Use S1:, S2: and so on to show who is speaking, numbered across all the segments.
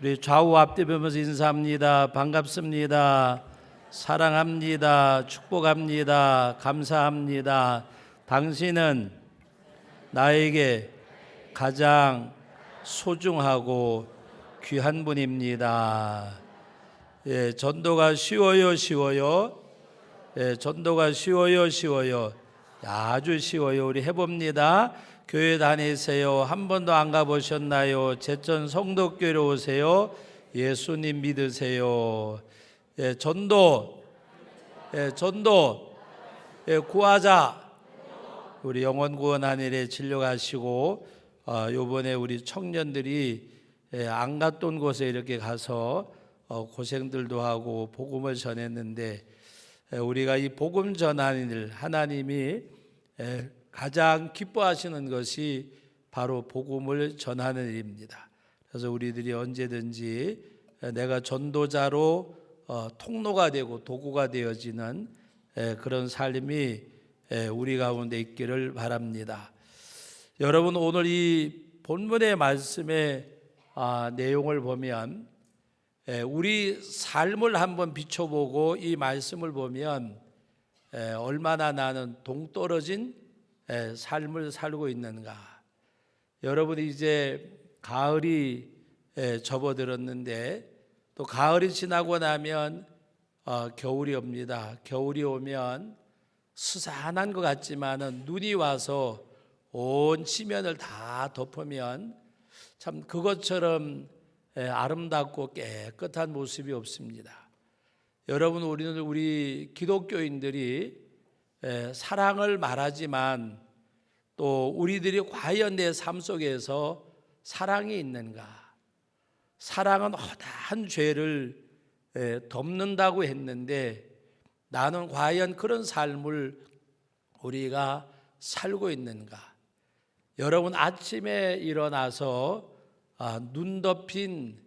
S1: 우리 좌우 앞뒤 보면서 인사합니다. 반갑습니다. 사랑합니다. 축복합니다. 감사합니다. 당신은 나에게 가장 소중하고 귀한 분입니다. 예, 전도가 쉬워요. 예, 전도가 쉬워요. 아주 쉬워요. 우리 해봅니다. 교회 다니세요. 한 번도 안 가보셨나요? 제천 성덕교회로 오세요. 예수님 믿으세요. 예, 전도, 구하자. 우리 영혼 구원한 일에 진료하시고, 요번에 우리 청년들이 안 갔던 곳에 이렇게 가서 고생들도 하고 복음을 전했는데, 우리가 이 복음 전하는 일, 하나님이 가장 기뻐하시는 것이 바로 복음을 전하는 일입니다. 그래서 우리들이 언제든지 내가 전도자로 통로가 되고 도구가 되어지는 그런 삶이 우리 가운데 있기를 바랍니다. 여러분, 오늘 이 본문의 말씀의 내용을 보면 우리 삶을 한번 비춰보고 이 말씀을 보면 얼마나 나는 동떨어진 삶을 살고 있는가. 여러분이 이제 가을이 접어들었는데 또 가을이 지나고 나면 겨울이 옵니다. 겨울이 오면 스산한 것 같지만은 눈이 와서 온 지면을 다 덮으면 참 그것처럼 아름답고 깨끗한 모습이 없습니다. 여러분, 우리 기독교인들이 사랑을 말하지만 또 우리들이 과연 내 삶 속에서 사랑이 있는가? 사랑은 허다한 죄를 덮는다고 했는데 나는 과연 그런 삶을 우리가 살고 있는가? 여러분, 아침에 일어나서 눈 덮인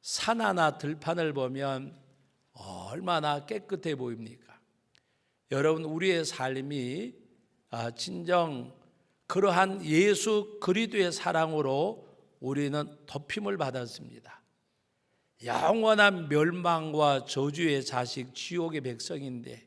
S1: 산하나 들판을 보면 얼마나 깨끗해 보입니까? 여러분, 우리의 삶이 진정 그러한 예수 그리스도의 사랑으로 우리는 덮임을 받았습니다. 영원한 멸망과 저주의 자식, 지옥의 백성인데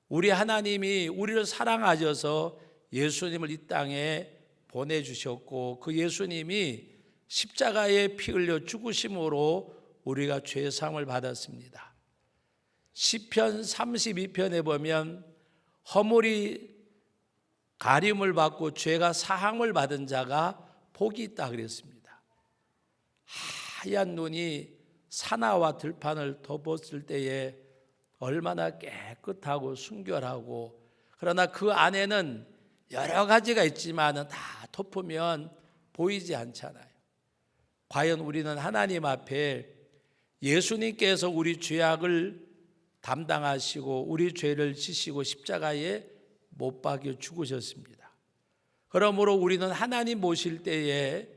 S1: 우리 하나님이 우리를 사랑하셔서 예수님을 이 땅에 보내주셨고 그 예수님이 십자가에 피 흘려 죽으심으로 우리가 죄사함을 받았습니다. 시편 32편에 보면 허물이 가림을 받고 죄가 사함을 받은 자가 복이 있다 그랬습니다. 하얀 눈이 산하와 들판을 덮었을 때에 얼마나 깨끗하고 순결하고, 그러나 그 안에는 여러 가지가 있지만 다 덮으면 보이지 않잖아요. 과연 우리는 하나님 앞에 예수님께서 우리 죄악을 담당하시고 우리 죄를 지시고 십자가에 못 박여 죽으셨습니다. 그러므로 우리는 하나님 모실 때에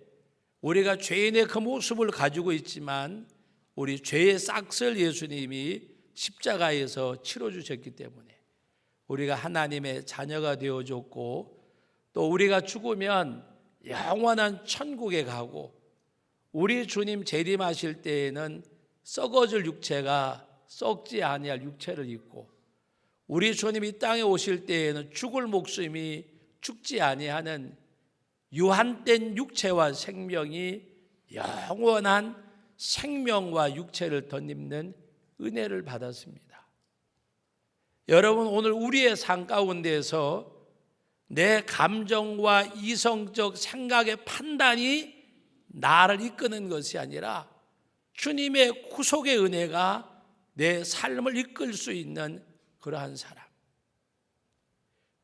S1: 우리가 죄인의 그 모습을 가지고 있지만 우리 죄의 싹을 예수님이 십자가에서 치러주셨기 때문에 우리가 하나님의 자녀가 되어줬고 또 우리가 죽으면 영원한 천국에 가고 우리 주님 재림하실 때에는 썩어질 육체가 썩지 아니할 육체를 입고 우리 주님 이 땅에 오실 때에는 죽을 목숨이 죽지 아니하는 유한된 육체와 생명이 영원한 생명과 육체를 덧입는 은혜를 받았습니다. 여러분, 오늘 우리의 삶 가운데서 내 감정과 이성적 생각의 판단이 나를 이끄는 것이 아니라 주님의 구속의 은혜가 내 삶을 이끌 수 있는 그러한 사람.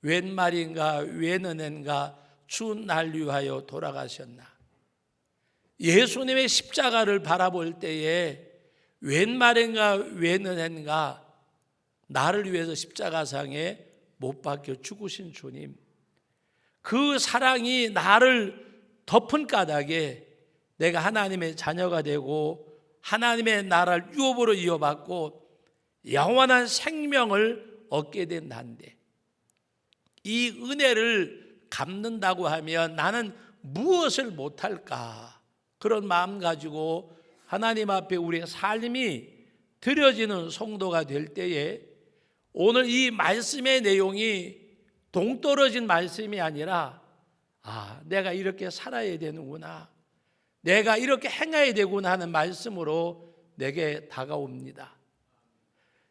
S1: 웬 말인가 웬 은혜인가 주 날 위하여 돌아가셨나. 예수님의 십자가를 바라볼 때에 웬 말인가 웬 은혜인가 나를 위해서 십자가상에 못 박혀 죽으신 주님, 그 사랑이 나를 덮은 까닭에 내가 하나님의 자녀가 되고 하나님의 나라를 유업으로 이어받고 영원한 생명을 얻게 된 난데 이 은혜를 갚는다고 하면 나는 무엇을 못할까? 그런 마음 가지고 하나님 앞에 우리의 삶이 드려지는 성도가 될 때에 오늘 이 말씀의 내용이 동떨어진 말씀이 아니라 내가 이렇게 살아야 되는구나, 내가 이렇게 행해야 되구나 하는 말씀으로 내게 다가옵니다.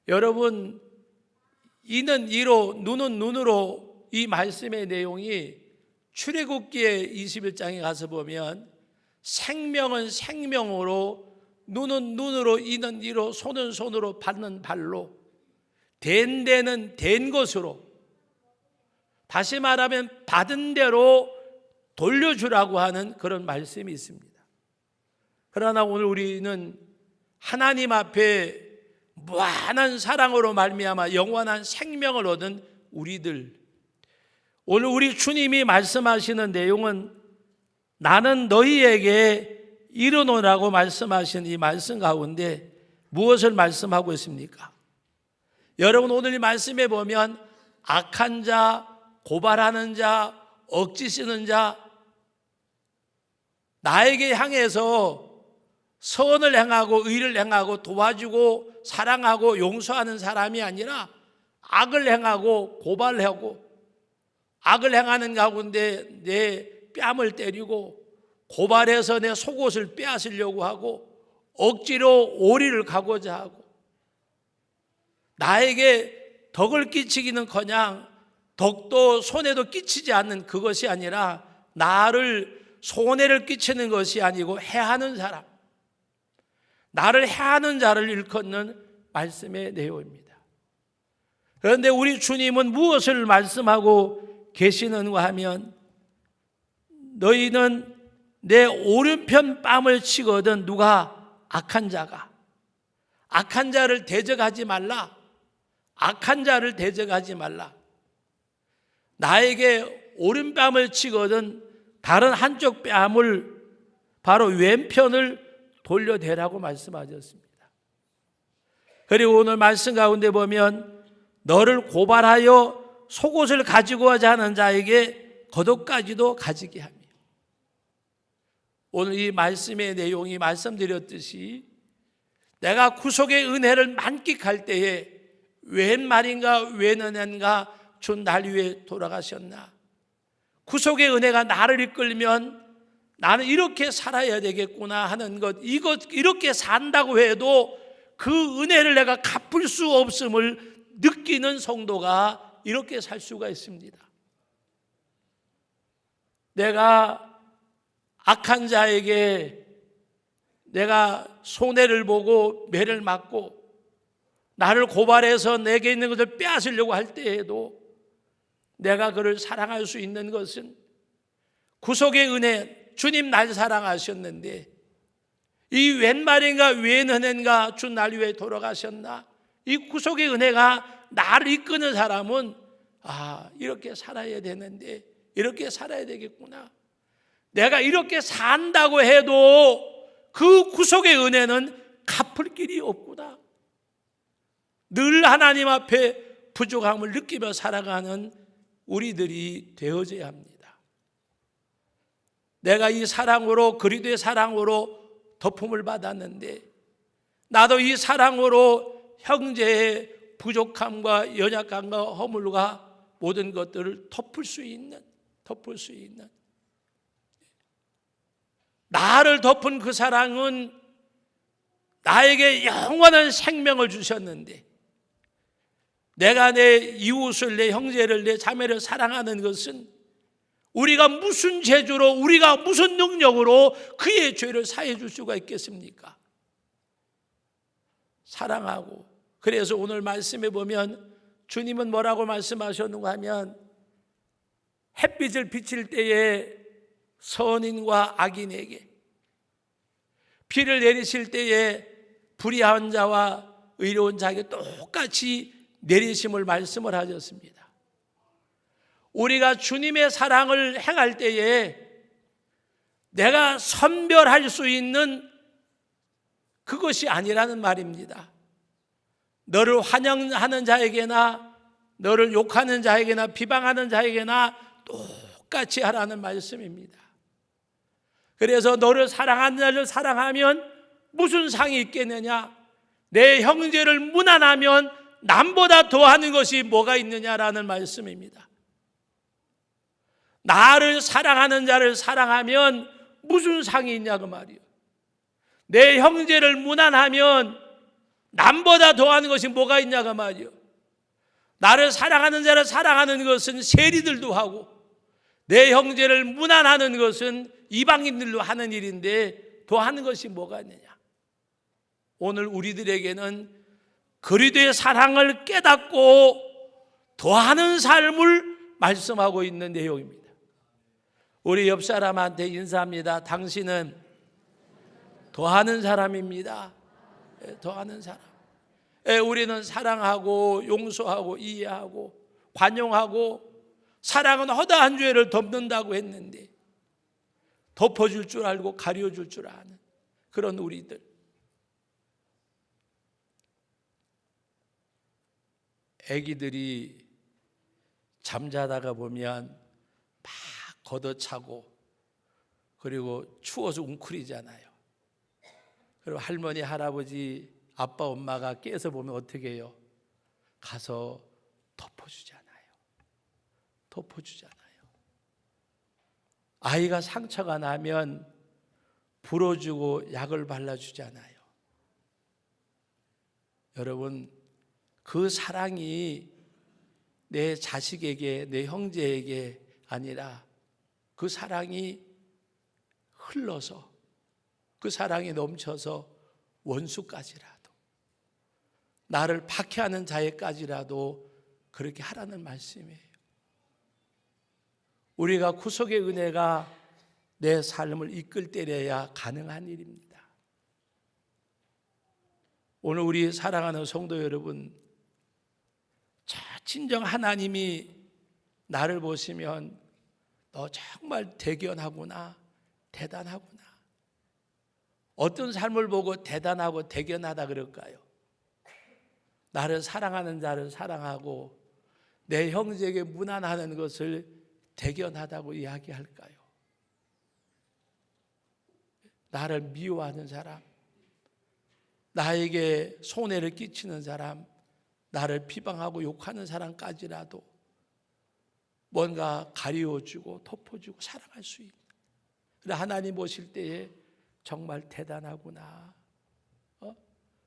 S1: 여러분, 이는 이로 눈은 눈으로 이 말씀의 내용이 출애굽기의 21장에 가서 보면 생명은 생명으로, 눈은 눈으로, 이는 이로, 손은 손으로, 발은 발로, 된 데는 된 것으로, 다시 말하면 받은 대로 돌려주라고 하는 그런 말씀이 있습니다. 그러나 오늘 우리는 하나님 앞에 무한한 사랑으로 말미암아 영원한 생명을 얻은 우리들, 오늘 우리 주님이 말씀하시는 내용은 나는 너희에게 이르노라고 말씀하신 이 말씀 가운데 무엇을 말씀하고 있습니까? 여러분, 오늘 이 말씀에 보면 악한 자, 고발하는 자, 억지 쓰는 자, 나에게 향해서 선을 행하고 의를 행하고 도와주고 사랑하고 용서하는 사람이 아니라 악을 행하고 고발하고 악을 행하는 가운데 내 뺨을 때리고 고발해서 내 속옷을 빼앗으려고 하고 억지로 오리를 가고자 하고 나에게 덕을 끼치기는커녕 덕도 손해도 끼치지 않는 그것이 아니라 나를 손해를 끼치는 것이 아니고 해하는 사람, 나를 해하는 자를 일컫는 말씀의 내용입니다. 그런데 우리 주님은 무엇을 말씀하고 계시는가 하면 너희는 내 오른편 뺨을 치거든 누가 악한 자가, 악한 자를 대적하지 말라, 악한 자를 대적하지 말라. 나에게 오른뺨을 치거든 다른 한쪽 뺨을, 바로 왼편을 돌려대라고 말씀하셨습니다. 그리고 오늘 말씀 가운데 보면 너를 고발하여 속옷을 가지고자 하는 자에게 겉옷까지도 가지게 하며, 오늘 이 말씀의 내용이 말씀드렸듯이 내가 구속의 은혜를 만끽할 때에 웬 말인가 웬 은혜인가 주 날 위해 돌아가셨나, 구속의 은혜가 나를 이끌면 나는 이렇게 살아야 되겠구나 하는 것, 이렇게 산다고 해도 그 은혜를 내가 갚을 수 없음을 느끼는 성도가 이렇게 살 수가 있습니다. 내가 악한 자에게 내가 손해를 보고 매를 맞고 나를 고발해서 내게 있는 것을 빼앗으려고 할 때에도 내가 그를 사랑할 수 있는 것은 구속의 은혜, 주님 날 사랑하셨는데 이 웬 말인가 웬 은혜인가 주 날 위해 돌아가셨나, 이 구속의 은혜가 나를 이끄는 사람은 이렇게 살아야 되는데 이렇게 살아야 되겠구나, 내가 이렇게 산다고 해도 그 구속의 은혜는 갚을 길이 없구나, 늘 하나님 앞에 부족함을 느끼며 살아가는 우리들이 되어져야 합니다. 내가 이 사랑으로, 그리스도의 사랑으로 덮음을 받았는데 나도 이 사랑으로 형제의 부족함과 연약함과 허물과 모든 것들을 덮을 수 있는 나를 덮은 그 사랑은 나에게 영원한 생명을 주셨는데, 내가 내 이웃을, 내 형제를, 내 자매를 사랑하는 것은 우리가 무슨 재주로, 우리가 무슨 능력으로 그의 죄를 사해 줄 수가 있겠습니까? 사랑하고. 그래서 오늘 말씀에 보면 주님은 뭐라고 말씀하셨는가 하면 햇빛을 비칠 때에 선인과 악인에게, 비를 내리실 때에 불의한 자와 의로운 자에게 똑같이 내리심을 말씀을 하셨습니다. 우리가 주님의 사랑을 행할 때에 내가 선별할 수 있는 그것이 아니라는 말입니다. 너를 환영하는 자에게나 너를 욕하는 자에게나 비방하는 자에게나 똑같이 하라는 말씀입니다. 그래서 너를 사랑하는 자를 사랑하면 무슨 상이 있겠느냐? 내 형제를 무난하면 남보다 더하는 것이 뭐가 있느냐라는 말씀입니다. 나를 사랑하는 자를 사랑하면 무슨 상이 있냐고 말이요. 내 형제를 무난하면 남보다 더하는 것이 뭐가 있냐고 말이요. 나를 사랑하는 자를 사랑하는 것은 세리들도 하고, 내 형제를 무난하는 것은 이방인들로 하는 일인데 더하는 것이 뭐가 있느냐? 오늘 우리들에게는 그리스도의 사랑을 깨닫고 더하는 삶을 말씀하고 있는 내용입니다. 우리 옆 사람한테 인사합니다. 당신은 더하는 사람입니다. 더하는 사람. 우리는 사랑하고 용서하고 이해하고 관용하고, 사랑은 허다한 죄를 덮는다고 했는데 덮어줄 줄 알고 가려줄 줄 아는 그런 우리들. 애기들이 잠자다가 보면 막 걷어차고, 그리고 추워서 웅크리잖아요. 그리고 할머니, 할아버지, 아빠, 엄마가 깨서 보면 어떻게 해요? 가서 덮어주잖아요. 덮어주잖아요. 아이가 상처가 나면 불어주고 약을 발라주잖아요. 여러분, 그 사랑이 내 자식에게, 내 형제에게 아니라 그 사랑이 흘러서, 그 사랑이 넘쳐서 원수까지라도, 나를 박해하는 자에까지라도 그렇게 하라는 말씀이에요. 우리가 구속의 은혜가 내 삶을 이끌 때려야 가능한 일입니다. 오늘 우리 사랑하는 성도 여러분, 진정 하나님이 나를 보시면 너 정말 대견하구나, 대단하구나. 어떤 삶을 보고 대단하고 대견하다 그럴까요? 나를 사랑하는 자를 사랑하고 내 형제에게 무난하는 것을 대견하다고 이야기할까요? 나를 미워하는 사람, 나에게 손해를 끼치는 사람, 나를 비방하고 욕하는 사람까지라도 뭔가 가리워주고 덮어주고 사랑할 수 있는, 그래 하나님 보실 때에 정말 대단하구나,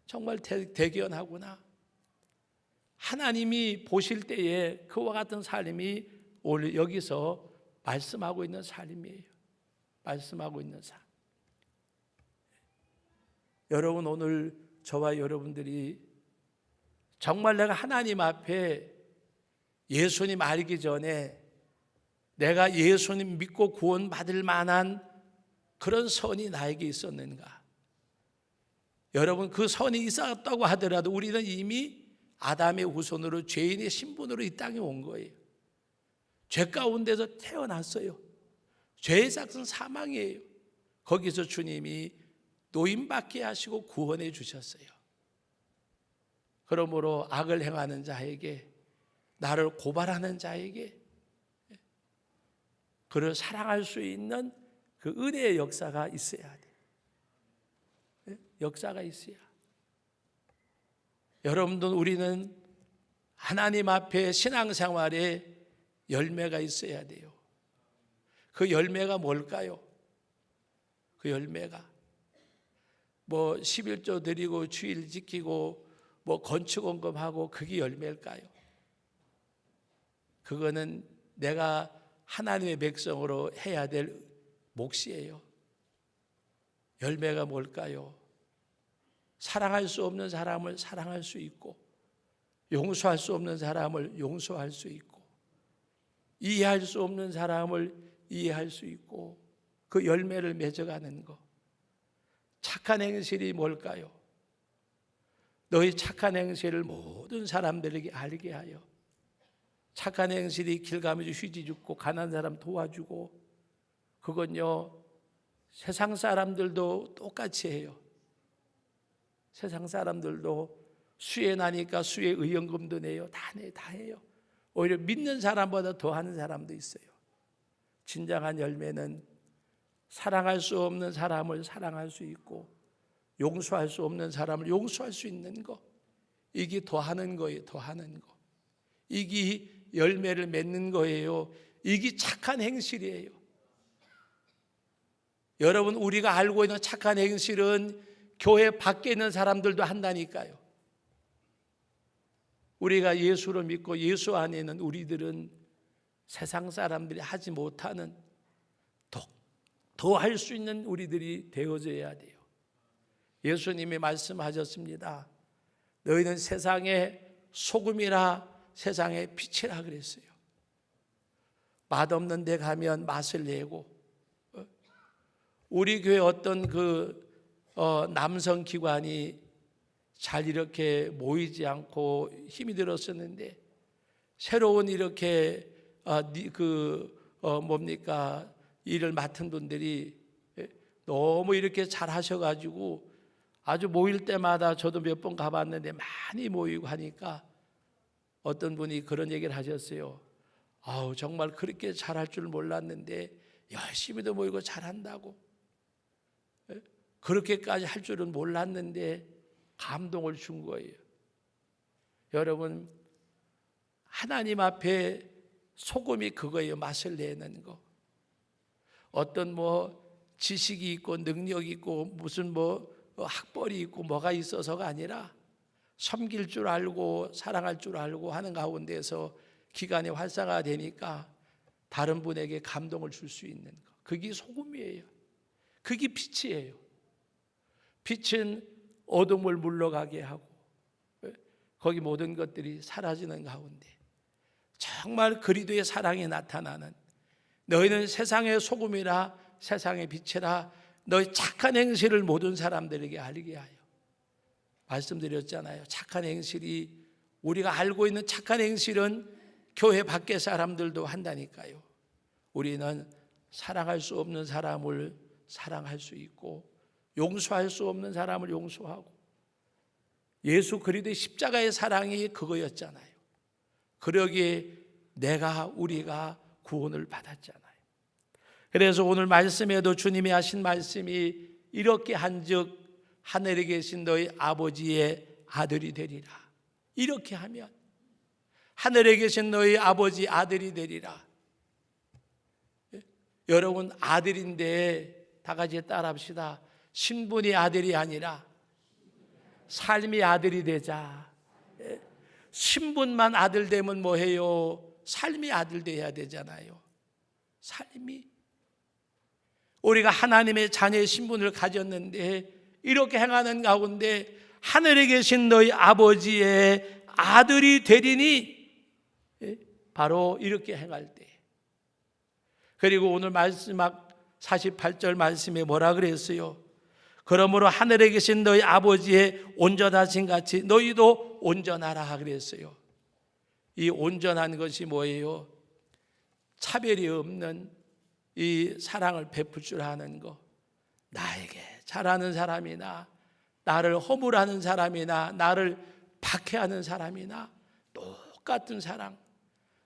S1: 정말 대견하구나. 하나님이 보실 때에 그와 같은 삶이 오늘 여기서 말씀하고 있는 삶이에요. 말씀하고 있는 삶. 여러분, 오늘 저와 여러분들이 정말 내가 하나님 앞에 예수님 알기 전에 내가 예수님 믿고 구원받을 만한 그런 선이 나에게 있었는가? 여러분, 그 선이 있었다고 하더라도 우리는 이미 아담의 후손으로 죄인의 신분으로 이 땅에 온 거예요. 죄 가운데서 태어났어요. 죄의 삭은 사망이에요. 거기서 주님이 노임받게 하시고 구원해 주셨어요. 그러므로 악을 행하는 자에게, 나를 고발하는 자에게 그를 사랑할 수 있는 그 은혜의 역사가 있어야 돼. 역사가 있어야. 여러분들, 우리는 하나님 앞에 신앙생활에 열매가 있어야 돼요. 그 열매가 뭘까요? 그 열매가 뭐 11조 드리고 주일 지키고 뭐 건축원금하고 그게 열매일까요? 그거는 내가 하나님의 백성으로 해야 될 몫이에요. 열매가 뭘까요? 사랑할 수 없는 사람을 사랑할 수 있고, 용서할 수 없는 사람을 용서할 수 있고, 이해할 수 없는 사람을 이해할 수 있고, 그 열매를 맺어가는 것. 착한 행실이 뭘까요? 너희 착한 행실을 모든 사람들에게 알게 하여. 착한 행실이 길 가면서 휴지 줍고 가난한 사람 도와주고, 그건요 세상 사람들도 똑같이 해요. 세상 사람들도 수혜 나니까 수혜 의연금도 내요. 다 해요. 오히려 믿는 사람보다 더 하는 사람도 있어요. 진정한 열매는 사랑할 수 없는 사람을 사랑할 수 있고, 용서할 수 없는 사람을 용서할 수 있는 거, 이게 더하는 거예요. 더하는 거. 이게 열매를 맺는 거예요. 이게 착한 행실이에요. 여러분, 우리가 알고 있는 착한 행실은 교회 밖에 있는 사람들도 한다니까요. 우리가 예수를 믿고 예수 안에 있는 우리들은 세상 사람들이 하지 못하는 더 할 수 있는 우리들이 되어져야 돼요. 예수님이 말씀하셨습니다. 너희는 세상의 소금이라 세상의 빛이라 그랬어요. 맛없는 데 가면 맛을 내고, 우리 교회 어떤 남성 기관이 잘 이렇게 모이지 않고 힘이 들었었는데, 새로운 이렇게 일을 맡은 분들이 너무 이렇게 잘 하셔가지고 아주 모일 때마다 저도 몇 번 가봤는데 많이 모이고 하니까 어떤 분이 그런 얘기를 하셨어요. 아우, 정말 그렇게 잘할 줄 몰랐는데 열심히도 모이고 잘한다고, 그렇게까지 할 줄은 몰랐는데 감동을 준 거예요. 여러분, 하나님 앞에 소금이 그거예요. 맛을 내는 거. 어떤 지식이 있고 능력이 있고 무슨 학벌이 있고 뭐가 있어서가 아니라 섬길 줄 알고 사랑할 줄 알고 하는 가운데서 기간이 활성화되니까 다른 분에게 감동을 줄 수 있는 거, 그게 소금이에요. 그게 빛이에요. 빛은 어둠을 물러가게 하고 거기 모든 것들이 사라지는 가운데 정말 그리스도의 사랑이 나타나는, 너희는 세상의 소금이라 세상의 빛이라 너희 착한 행실을 모든 사람들에게 알게 하여. 말씀드렸잖아요. 착한 행실이, 우리가 알고 있는 착한 행실은 교회 밖의 사람들도 한다니까요. 우리는 사랑할 수 없는 사람을 사랑할 수 있고 용서할 수 없는 사람을 용서하고, 예수 그리스도의 십자가의 사랑이 그거였잖아요. 그러기에 우리가 구원을 받았잖아요. 그래서 오늘 말씀에도 주님이 하신 말씀이 이렇게 한즉 하늘에 계신 너희 아버지의 아들이 되리라. 이렇게 하면 하늘에 계신 너희 아버지 아들이 되리라. 여러분, 아들인데 다 같이 따라합시다. 신분이 아들이 아니라 삶이 아들이 되자. 신분만 아들 되면 뭐해요? 삶이 아들 돼야 되잖아요. 삶이, 우리가 하나님의 자녀의 신분을 가졌는데 이렇게 행하는 가운데 하늘에 계신 너희 아버지의 아들이 되리니, 바로 이렇게 행할 때. 그리고 오늘 마지막 48절 말씀에 뭐라 그랬어요? 그러므로 하늘에 계신 너희 아버지의 온전하신 같이 너희도 온전하라 그랬어요. 이 온전한 것이 뭐예요? 차별이 없는 이 사랑을 베풀 줄 아는 거. 나에게 잘하는 사람이나 나를 허물하는 사람이나 나를 박해하는 사람이나 똑같은 사랑.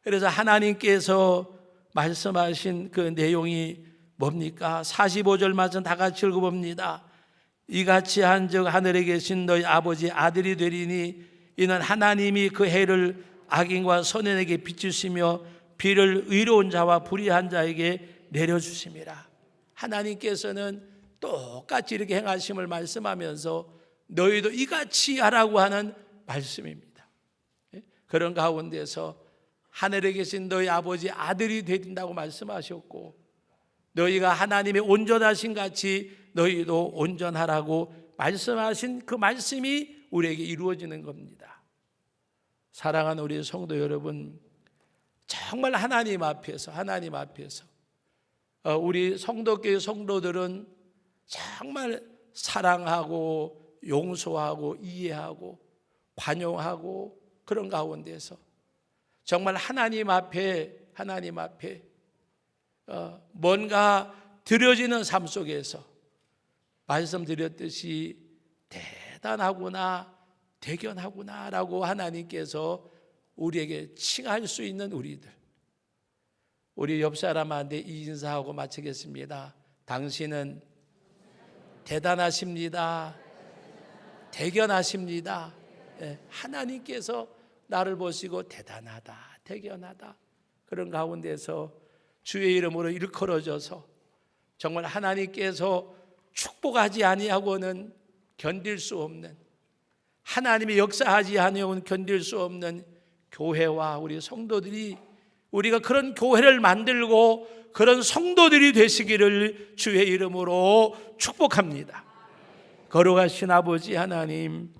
S1: 그래서 하나님께서 말씀하신 그 내용이 뭡니까? 45절 말씀 다 같이 읽어봅니다. 이같이 한즉 하늘에 계신 너희 아버지 아들이 되리니 이는 하나님이 그 해를 악인과 선인에게 비추시며 비를 의로운 자와 불의한 자에게 내려주심이라. 하나님께서는 똑같이 이렇게 행하심을 말씀하면서 너희도 이같이 하라고 하는 말씀입니다. 그런 가운데서 하늘에 계신 너희 아버지 아들이 되린다고 말씀하셨고, 너희가 하나님의 온전하신 같이 너희도 온전하라고 말씀하신 그 말씀이 우리에게 이루어지는 겁니다. 사랑하는 우리 성도 여러분, 정말 하나님 앞에서 우리 성도교회 성도들은 정말 사랑하고 용서하고 이해하고 관용하고 그런 가운데서 정말 하나님 앞에 뭔가 드려지는 삶 속에서 말씀드렸듯이 대단하구나, 대견하구나라고 하나님께서 우리에게 칭할 수 있는 우리들. 우리 옆 사람한테 이 인사하고 마치겠습니다. 당신은 대단하십니다. 대견하십니다. 하나님께서 나를 보시고 대단하다, 대견하다. 그런 가운데서 주의 이름으로 일컬어져서 정말 하나님께서 축복하지 아니하고는 견딜 수 없는, 하나님이 역사하지 아니하고는 견딜 수 없는 교회와 우리 성도들이, 우리가 그런 교회를 만들고 그런 성도들이 되시기를 주의 이름으로 축복합니다. 거룩하신 아버지 하나님,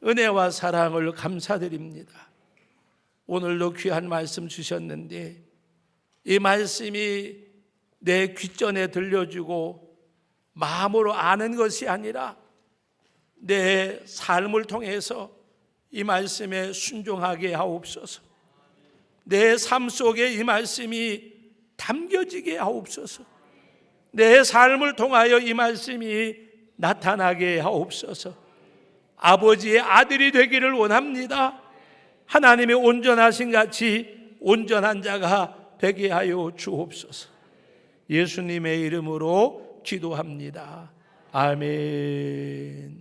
S1: 은혜와 사랑을 감사드립니다. 오늘도 귀한 말씀 주셨는데 이 말씀이 내 귓전에 들려주고 마음으로 아는 것이 아니라 내 삶을 통해서 이 말씀에 순종하게 하옵소서. 내 삶 속에 이 말씀이 담겨지게 하옵소서. 내 삶을 통하여 이 말씀이 나타나게 하옵소서. 아버지의 아들이 되기를 원합니다. 하나님의 온전하신 같이 온전한 자가 되게 하여 주옵소서. 예수님의 이름으로 기도합니다. 아멘.